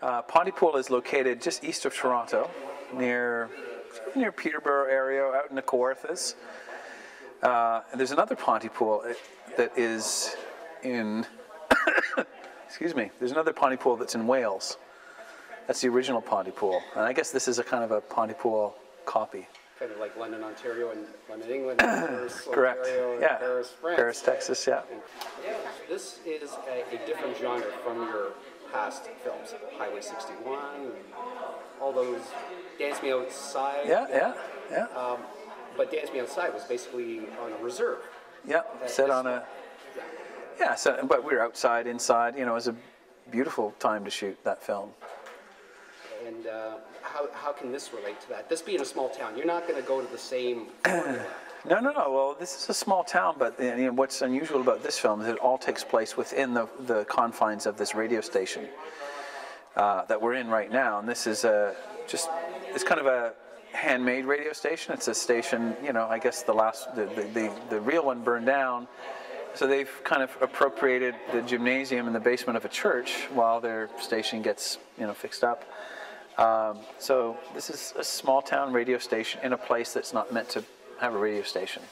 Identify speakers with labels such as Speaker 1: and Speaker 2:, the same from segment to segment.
Speaker 1: PontyPool is located just east of Toronto, near Peterborough area, out in the Kawarthas. And there's another PontyPool that is in, excuse me, there's another PontyPool that's in Wales. That's the original PontyPool. And I guess this is a kind of a PontyPool copy.
Speaker 2: Kind of like London, Ontario, and London, England, Paris,
Speaker 1: correct.
Speaker 2: Ontario, and
Speaker 1: Yeah.
Speaker 2: Paris, France.
Speaker 1: Paris, Texas, yeah.
Speaker 2: This is a different genre from your past films, Highway 61, and all those Dance Me Outside.
Speaker 1: Yeah.
Speaker 2: But Dance Me Outside was basically on a reserve.
Speaker 1: Yeah, set on a... Yeah, so, but we were outside, inside. You know, it was a beautiful time to shoot that film.
Speaker 2: And how can this relate to that? This being a small town, you're not going to go to the same...
Speaker 1: No. Well, this is a small town, but you know, what's unusual about this film is it all takes place within the confines of this radio station that we're in right now. And this is it's kind of a handmade radio station. It's a station, you know, I guess the real one burned down. So they've kind of appropriated the gymnasium in the basement of a church while their station gets, you know, fixed up. So this is a small town radio station in a place that's not meant to have a radio station.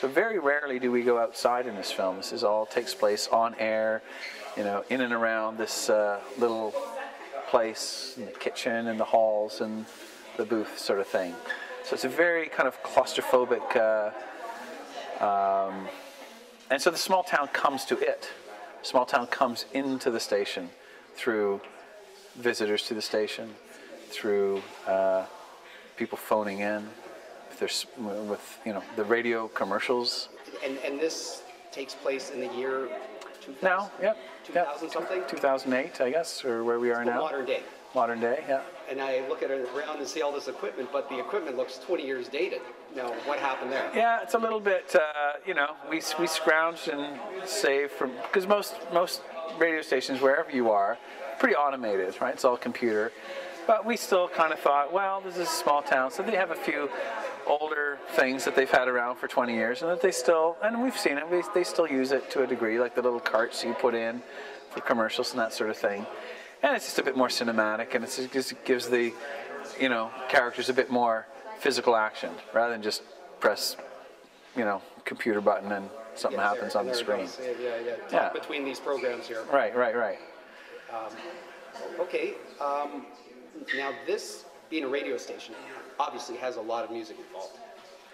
Speaker 1: So very rarely do we go outside in this film. This all takes place on air, you know, in and around this little place, in the kitchen and the halls and the booth sort of thing. So it's a very kind of claustrophobic, and so the small town comes to it. Small town comes into the station through visitors to the station, through people phoning in, with you know, the radio commercials.
Speaker 2: And this takes place in the year 2000?
Speaker 1: Now, yep.
Speaker 2: 2000 something?
Speaker 1: 2008, I guess, or where we are now.
Speaker 2: Modern day.
Speaker 1: Modern day, yeah.
Speaker 2: And I look at it around and see all this equipment, but the equipment looks 20 years dated. Now, what happened there?
Speaker 1: Yeah, it's a little bit, you know, we scrounged and saved from, because most radio stations, wherever you are, pretty automated, right? It's all computer. But we still kind of thought, well, this is a small town, so they have a few older things that they've had around for 20 years, and that they still, and we've seen it, they still use it to a degree, like the little carts you put in for commercials and that sort of thing. And it's just a bit more cinematic, and it just gives the, you know, characters a bit more physical action, rather than just press, you know, computer button and something happens on the screen.
Speaker 2: Yeah. Between these programs here.
Speaker 1: Right.
Speaker 2: Okay. Now this, being a radio station, obviously has a lot of music involved.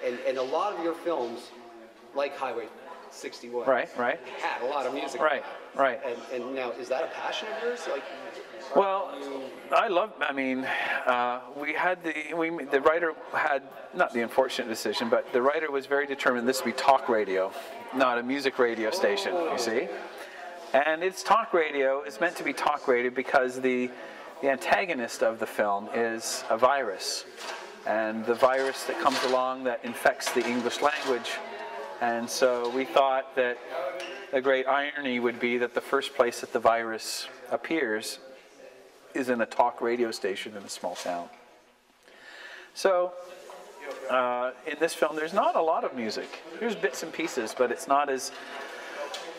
Speaker 2: And a lot of your films, like Highway 61,
Speaker 1: right,
Speaker 2: had a lot of music.
Speaker 1: Right.
Speaker 2: And now, is that a passion of yours? Like,
Speaker 1: well, I mean, the writer had, not the unfortunate decision, but the writer was very determined this to be talk radio, not a music radio station, you see. And it's talk radio, it's meant to be talk radio because the antagonist of the film is a virus. And the virus that comes along that infects the English language. And so we thought that the great irony would be that the first place that the virus appears is in a talk radio station in a small town. So in this film, there's not a lot of music. There's bits and pieces, but it's not as,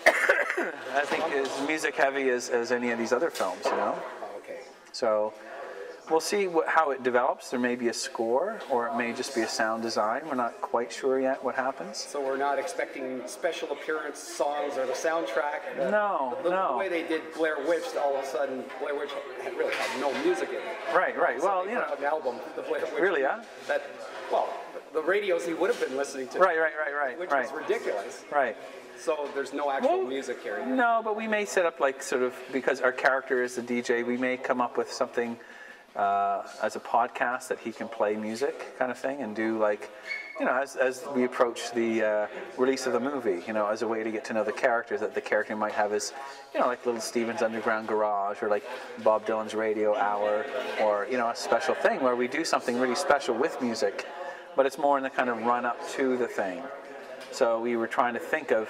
Speaker 1: I think, as music heavy as any of these other films, you know?
Speaker 2: Okay.
Speaker 1: So we'll see how it develops. There may be a score, or it may just be a sound design. We're not quite sure yet what happens.
Speaker 2: So we're not expecting special appearance songs or the soundtrack?
Speaker 1: No.
Speaker 2: The way they did Blair Witch, all of a sudden, Blair Witch really had no music in it.
Speaker 1: Right.
Speaker 2: So
Speaker 1: well, you know.
Speaker 2: an album, the Blair Witch.
Speaker 1: Really, huh?
Speaker 2: The radios he would have been listening to.
Speaker 1: Right.
Speaker 2: Which was ridiculous.
Speaker 1: Right.
Speaker 2: So there's no actual music here.
Speaker 1: No, but we may set up like sort of, because our character is the DJ, we may come up with something as a podcast that he can play music kind of thing and do, like, you know, as we approach the release of the movie, you know, as a way to get to know the characters, that the character might have his, you know, like Little Steven's Underground Garage, or like Bob Dylan's Radio Hour, or, you know, a special thing where we do something really special with music, but it's more in the kind of run up to the thing. So we were trying to think of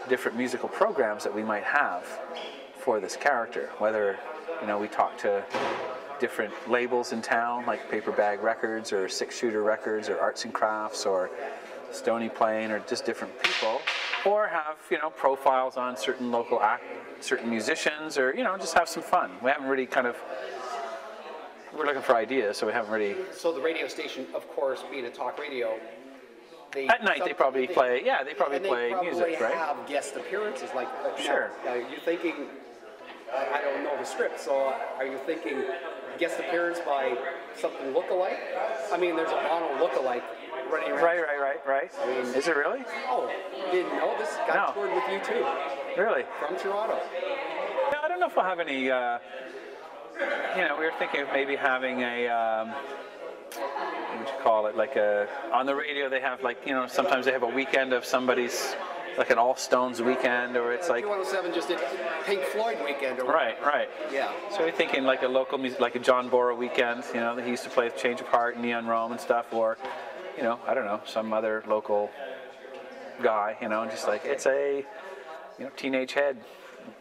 Speaker 1: different musical programs that we might have for this character, whether, you know, we talk to different labels in town, like Paper Bag Records or Six Shooter Records or Arts and Crafts or Stony Plain, or just different people, or have, you know, profiles on certain local certain musicians, or, you know, just have some fun. We haven't really kind of we're looking for ideas, so we haven't really.
Speaker 2: So the radio station, of course, being a talk radio,
Speaker 1: At night they probably play. Yeah, they probably
Speaker 2: and
Speaker 1: play
Speaker 2: they probably
Speaker 1: music, right?
Speaker 2: have guest appearances, like
Speaker 1: Sure.
Speaker 2: Now, you're thinking, I don't know the script, so are you thinking guest appearance by something look-alike? I mean, there's a Bono look-alike running around.
Speaker 1: Right.
Speaker 2: I mean,
Speaker 1: Is it really?
Speaker 2: Oh, you didn't know this guy
Speaker 1: No.
Speaker 2: toured with you too,
Speaker 1: Really?
Speaker 2: from Toronto.
Speaker 1: Yeah, I don't know if we'll have any. We were thinking of maybe having a. What would you call it? Like on the radio they have sometimes they have a weekend of somebody's, like an All Stones weekend, or it's like.
Speaker 2: Q107 just did Pink Floyd weekend. Or
Speaker 1: Right.
Speaker 2: Yeah.
Speaker 1: So we're thinking like a local music, like a John Borrow weekend, that he used to play with Change of Heart, Neon Rome and stuff, or, I don't know, some other local guy, just like, it's a, Teenage Head,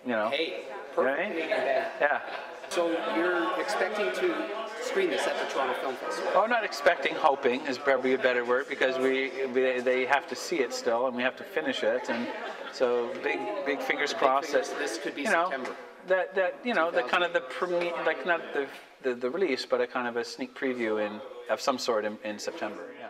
Speaker 2: Hey, perfect
Speaker 1: Right?
Speaker 2: Canadian band.
Speaker 1: Yeah.
Speaker 2: So you're expecting to screen this at the Toronto Film Festival?
Speaker 1: Oh, not expecting, hoping is probably a better word, because they have to see it still, and we have to finish it, and so big fingers crossed that
Speaker 2: This could be September.
Speaker 1: that the kind of the premiere, like not the release, but a kind of a sneak preview of some sort in September. Yeah.